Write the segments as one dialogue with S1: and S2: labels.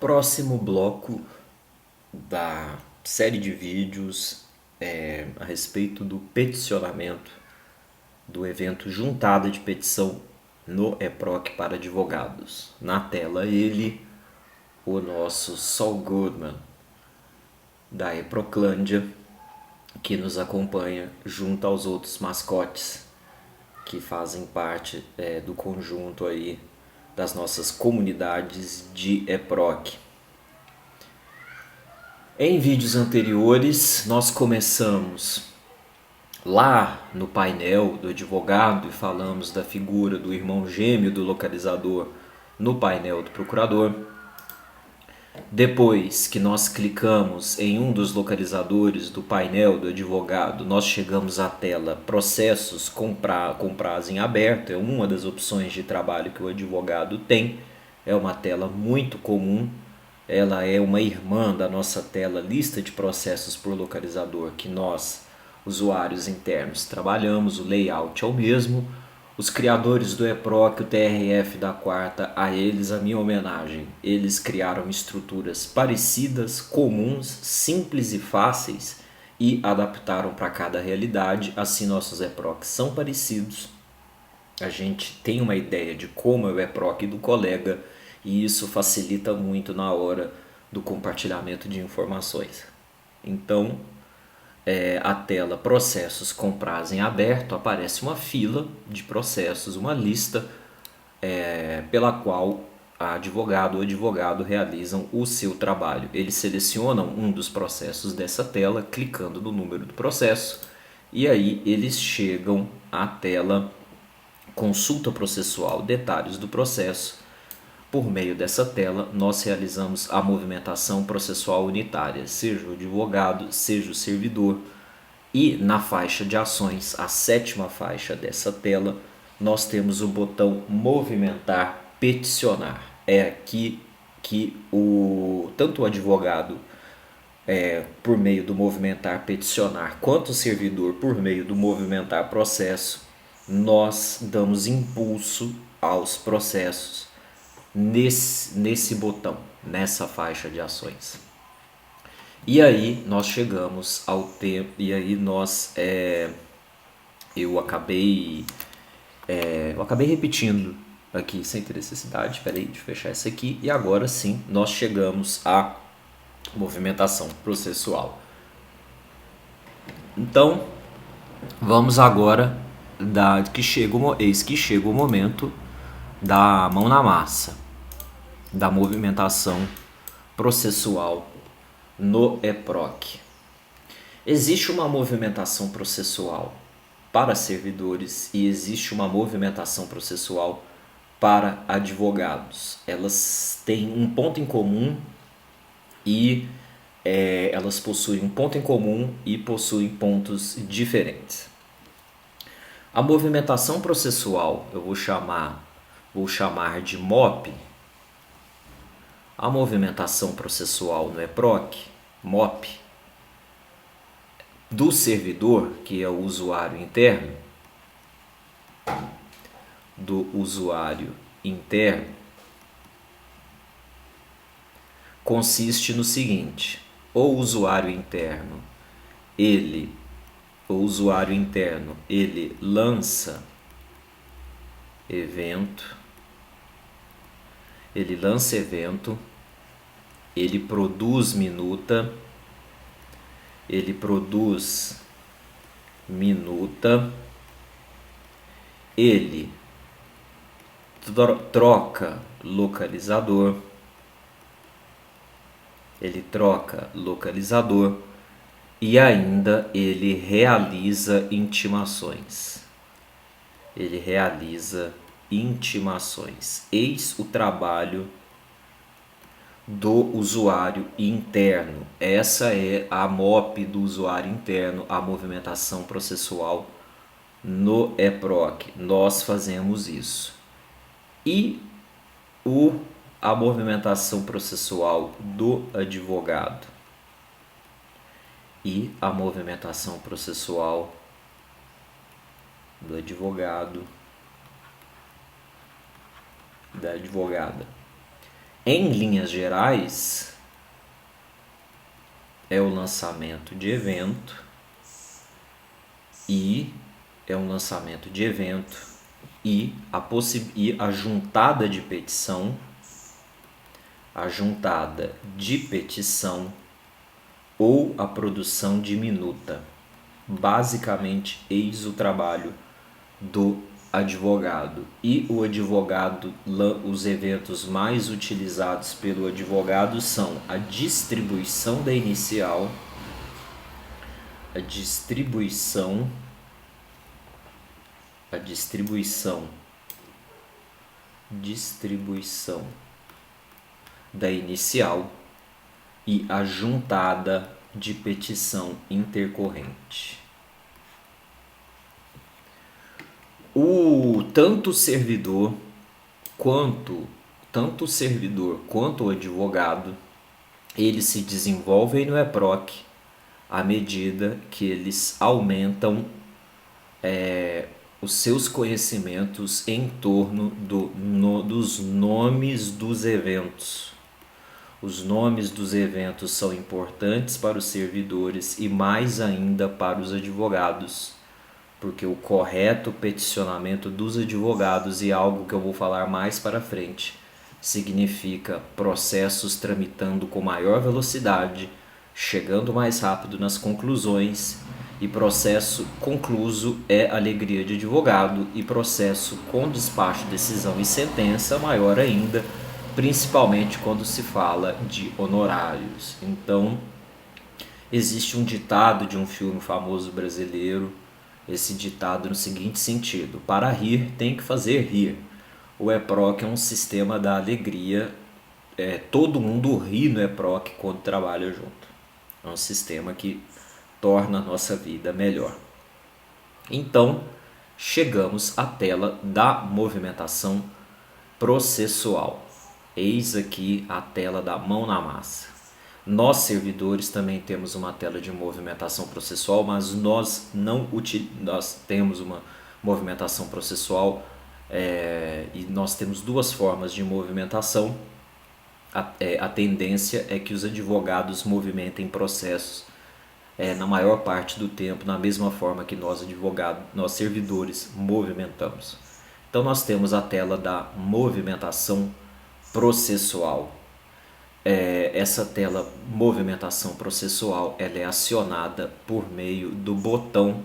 S1: Próximo bloco da série de vídeos a respeito do peticionamento do evento Juntada de Petição no EPROC para Advogados. Na tela ele, o nosso Saul Goodman da Eproclândia, que nos acompanha junto aos outros mascotes que fazem parte do conjunto aí das nossas comunidades de EPROC. Em vídeos anteriores, nós começamos lá no painel do advogado e falamos da figura do irmão gêmeo do localizador no painel do procurador. Depois que nós clicamos em um dos localizadores do painel do advogado, nós chegamos à tela Processos com prazo em aberto. É uma das opções de trabalho que o advogado tem. É uma tela muito comum. Ela é uma irmã da nossa tela Lista de Processos por Localizador, que nós, usuários internos, trabalhamos. O layout é o mesmo. Os criadores do EPROC, o TRF da quarta, a eles a minha homenagem. Eles criaram estruturas parecidas, comuns, simples e fáceis e adaptaram para cada realidade. Assim nossos EPROCs são parecidos. A gente tem uma ideia de como é o EPROC do colega e isso facilita muito na hora do compartilhamento de informações. Então, a tela Processos com prazo em aberto, aparece uma fila de processos, uma lista pela qual a advogado ou advogado realizam o seu trabalho. Eles selecionam um dos processos dessa tela, clicando no número do processo, e aí eles chegam à tela Consulta Processual, detalhes do processo. Por meio dessa tela, nós realizamos a movimentação processual unitária, seja o advogado, seja o servidor. E na faixa de ações, a sétima faixa dessa tela, nós temos o botão Movimentar Peticionar. É aqui que tanto o advogado, por meio do Movimentar Peticionar, quanto o servidor, por meio do Movimentar Processo, nós damos impulso aos processos nesse botão, nessa faixa de ações. E aí nós chegamos ao tempo, e aí eu acabei repetindo aqui sem ter necessidade. Espera aí, deixa eu fechar essa aqui. E agora sim, nós chegamos à movimentação processual. Então, vamos agora eis que chega o momento da mão na massa, da movimentação processual no EPROC. Existe uma movimentação processual para servidores e existe uma movimentação processual para advogados. Elas têm um ponto em comum e elas possuem um ponto em comum e possuem pontos diferentes. A movimentação processual eu vou chamar de MOP. A movimentação processual no EPROC, MOP, do servidor, que é o usuário interno, consiste no seguinte: o usuário interno, ele lança evento, ele produz minuta, ele troca localizador, e ainda ele realiza intimações. Eis o trabalho do usuário interno. Essa é a MOP do usuário interno, a movimentação processual no EPROC. Nós fazemos isso. E a movimentação processual do advogado e a movimentação processual do advogado, da advogada. Em linhas gerais, é o lançamento de evento e é um lançamento de evento e a juntada de petição, ou a produção de minuta. Basicamente, eis o trabalho do advogado. E o advogado, os eventos mais utilizados pelo advogado são a distribuição da inicial, a distribuição da inicial e a juntada de petição intercorrente. Tanto o servidor quanto o advogado, eles se desenvolvem no EPROC à medida que eles aumentam os seus conhecimentos em torno dos nomes dos eventos. Os nomes dos eventos são importantes para os servidores e mais ainda para os advogados, porque o correto peticionamento dos advogados, e algo que eu vou falar mais para frente, significa processos tramitando com maior velocidade, chegando mais rápido nas conclusões, e processo concluso é alegria de advogado, e processo com despacho, decisão e sentença maior ainda, principalmente quando se fala de honorários. Então, existe um ditado de um filme famoso brasileiro, esse ditado no seguinte sentido: para rir tem que fazer rir. O EPROC é um sistema da alegria, todo mundo ri no EPROC quando trabalha junto. É um sistema que torna a nossa vida melhor. Então, chegamos à tela da movimentação processual. Eis aqui a tela da mão na massa. Nós, servidores, também temos uma tela de movimentação processual, mas nós temos uma movimentação processual e nós temos duas formas de movimentação. A tendência é que os advogados movimentem processos na maior parte do tempo na mesma forma que nós servidores movimentamos. Então nós temos a tela da movimentação processual. Essa tela movimentação processual, ela é acionada por meio do botão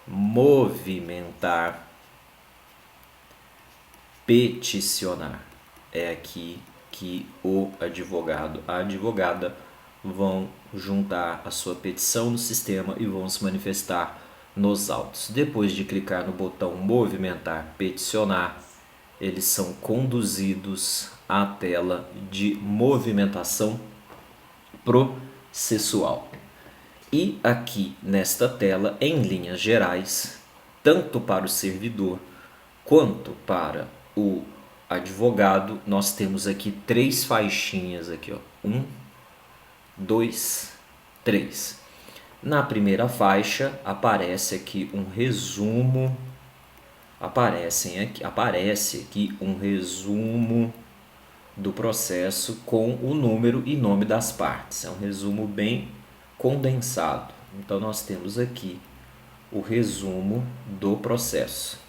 S1: movimentar, peticionar. É aqui que o advogado, a advogada vão juntar a sua petição no sistema e vão se manifestar nos autos. Depois de clicar no botão movimentar, peticionar, eles são conduzidos à tela de movimentação processual. E aqui nesta tela, em linhas gerais, tanto para o servidor quanto para o advogado, nós temos aqui 3 faixinhas aqui, ó. 1, 2, 3. Na primeira faixa aparece aqui um resumo. Aparece aqui um resumo do processo com o número e nome das partes. É um resumo bem condensado. Então nós temos aqui o resumo do processo.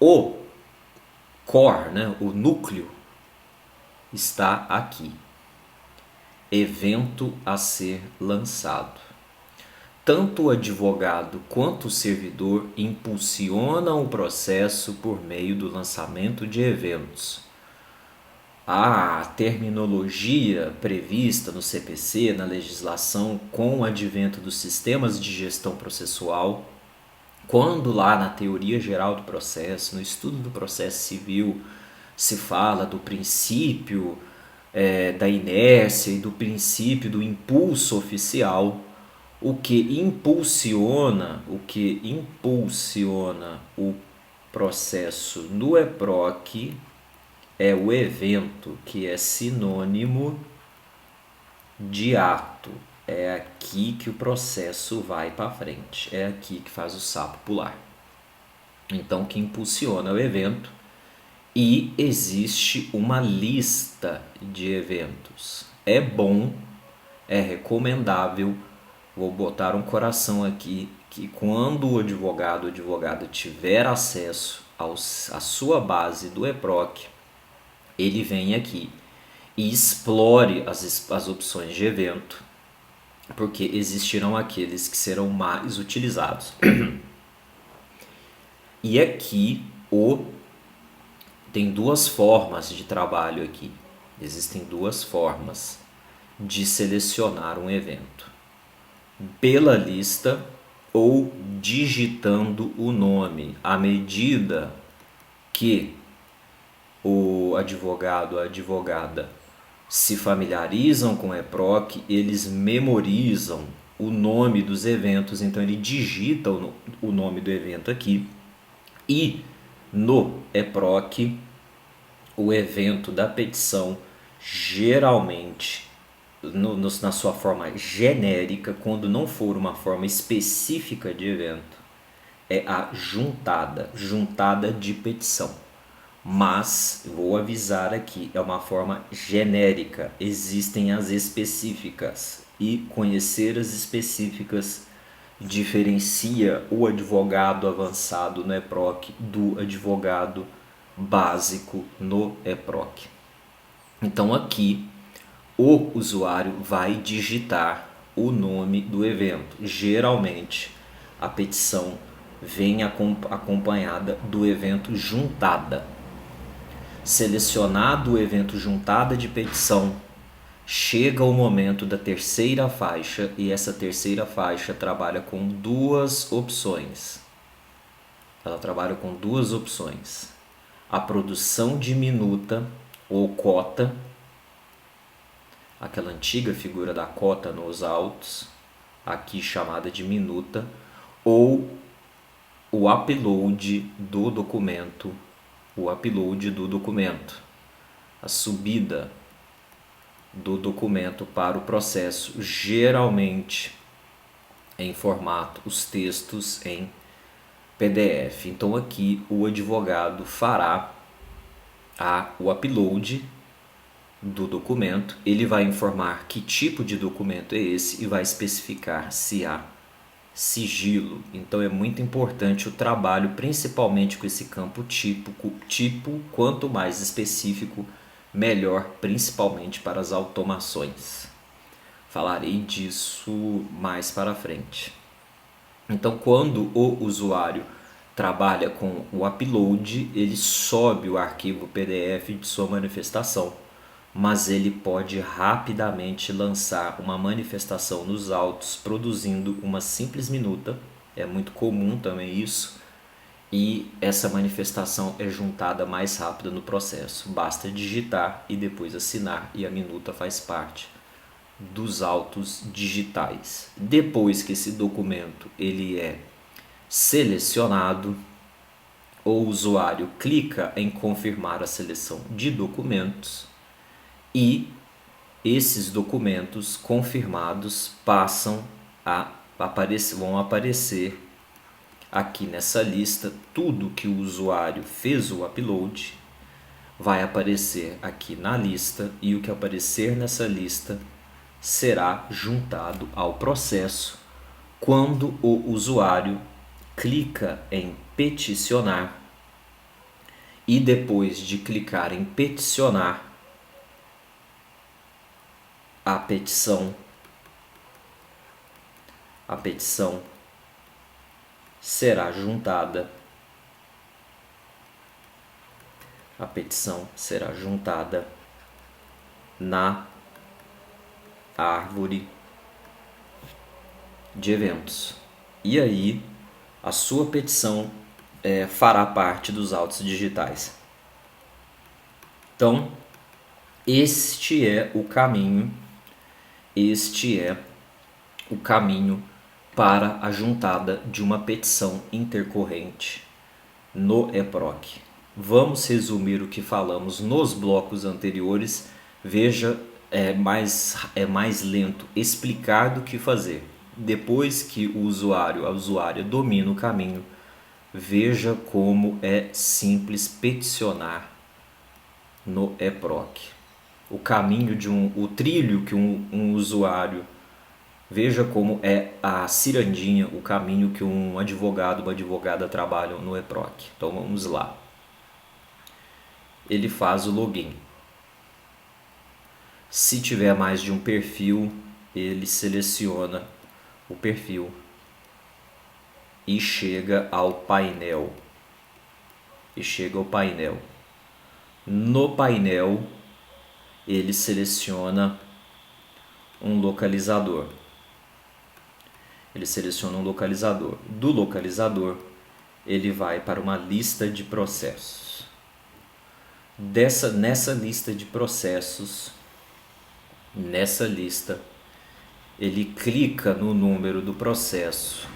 S1: O core, o núcleo, está aqui. Evento a ser lançado. Tanto o advogado quanto o servidor impulsionam o processo por meio do lançamento de eventos. A terminologia prevista no CPC, na legislação, com o advento dos sistemas de gestão processual, quando lá na teoria geral do processo, no estudo do processo civil, se fala do princípio da inércia e do princípio do impulso oficial, o que impulsiona o processo no EPROC é o evento, que é sinônimo de ato. É aqui que o processo vai para frente, é aqui que faz o sapo pular. então que impulsiona o evento, e existe uma lista de eventos. É bom, é recomendável, vou botar um coração aqui, que quando o advogado ou advogada tiver acesso à sua base do EPROC, ele vem aqui e explore as opções de evento, porque existirão aqueles que serão mais utilizados. E aqui tem duas formas de trabalho aqui. Existem duas formas de selecionar um evento: pela lista ou digitando o nome. À medida que o advogado, a advogada se familiarizam com o EPROC, eles memorizam o nome dos eventos, então ele digita o nome do evento aqui, e no EPROC o evento da petição geralmente na sua forma genérica, quando não for uma forma específica de evento, é a juntada de petição. Mas vou avisar aqui, é uma forma genérica, existem as específicas, e conhecer as específicas diferencia o advogado avançado no EPROC do advogado básico no EPROC. Então aqui o usuário vai digitar o nome do evento. Geralmente a petição vem acompanhada do evento juntada. Selecionado o evento juntada de petição, chega o momento da terceira faixa, e essa terceira faixa trabalha com duas opções. Ela trabalha com duas opções: a produção de minuta ou cota, aquela antiga figura da cota nos autos, aqui chamada de minuta, ou o upload do documento, a subida do documento para o processo, geralmente em formato, os textos em PDF. Então aqui o advogado fará o upload do documento, ele vai informar que tipo de documento é esse e vai especificar se há sigilo. Então é muito importante o trabalho, principalmente com esse campo tipo, quanto mais específico, melhor, principalmente para as automações. Falarei disso mais para frente. Então, quando o usuário trabalha com o upload, ele sobe o arquivo PDF de sua manifestação, mas ele pode rapidamente lançar uma manifestação nos autos produzindo uma simples minuta. É muito comum também isso, e essa manifestação é juntada mais rápida no processo. Basta digitar e depois assinar, e a minuta faz parte dos autos digitais. Depois que esse documento ele é selecionado, o usuário clica em confirmar a seleção de documentos, e esses documentos confirmados vão aparecer aqui nessa lista. Tudo que o usuário fez o upload vai aparecer aqui na lista, e o que aparecer nessa lista será juntado ao processo quando o usuário clica em peticionar, e depois de clicar em peticionar, a petição será juntada. A petição será juntada na árvore de eventos. E aí a sua petição fará parte dos autos digitais. Então, este é o caminho para a juntada de uma petição intercorrente no EPROC. Vamos resumir o que falamos nos blocos anteriores. Veja, é mais lento explicar do que fazer. Depois que a usuária domina o caminho, Veja como é simples peticionar no EPROC. O caminho o trilho que um usuário, veja como é a cirandinha, o caminho que um advogado, uma advogada trabalham no EPROC. Então vamos lá. Ele faz o login. Se tiver mais de um perfil, ele seleciona o perfil e chega ao painel. No painel, ele seleciona um localizador. Do localizador, ele vai para uma lista de processos. Nessa lista de processos, ele clica no número do processo.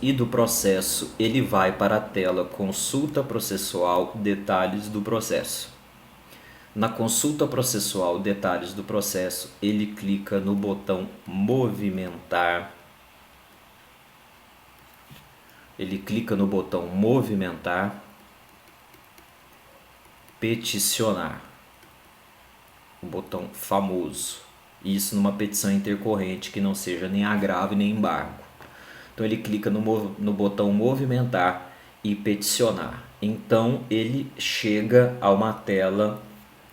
S1: E do processo ele vai para a tela Consulta Processual, Detalhes do Processo. Na Consulta Processual, Detalhes do Processo, ele clica no botão Movimentar. Peticionar. O botão famoso. Isso numa petição intercorrente que não seja nem agravo nem embargo. Então ele clica no botão movimentar e peticionar. Então ele chega a uma tela,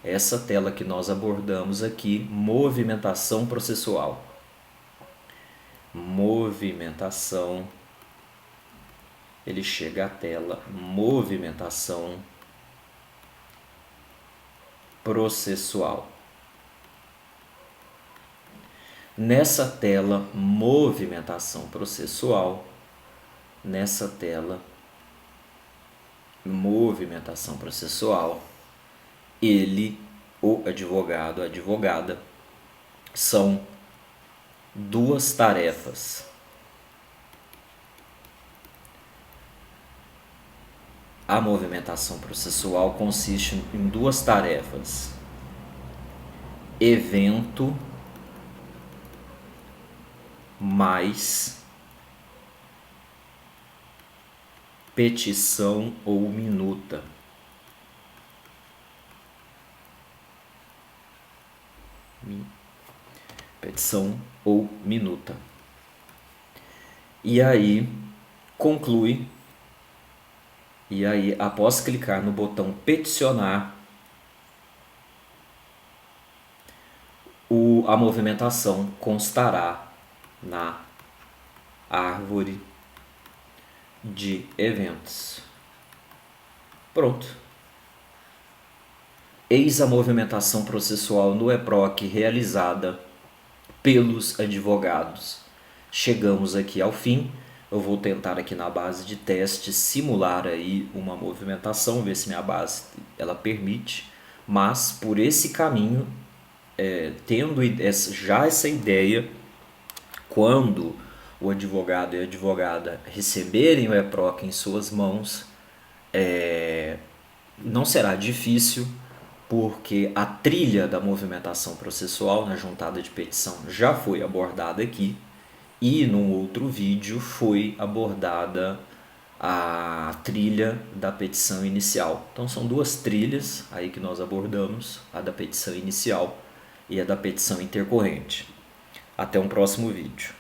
S1: essa tela que nós abordamos aqui, movimentação processual. Ele chega à tela movimentação processual. Nessa tela movimentação processual, o advogado, a advogada, são duas tarefas. A movimentação processual consiste em duas tarefas: evento mais petição ou minuta. E aí conclui. E aí, após clicar no botão peticionar, a movimentação constará na árvore de eventos. Pronto. Eis a movimentação processual no EPROC realizada pelos advogados. Chegamos aqui ao fim. Eu vou tentar aqui na base de teste simular aí uma movimentação, ver se minha base ela permite. Mas por esse caminho, tendo já essa ideia, quando o advogado e a advogada receberem o EPROC em suas mãos, não será difícil, porque a trilha da movimentação processual na juntada de petição já foi abordada aqui, e num outro vídeo foi abordada a trilha da petição inicial. Então são duas trilhas aí que nós abordamos, a da petição inicial e a da petição intercorrente. Até um próximo vídeo.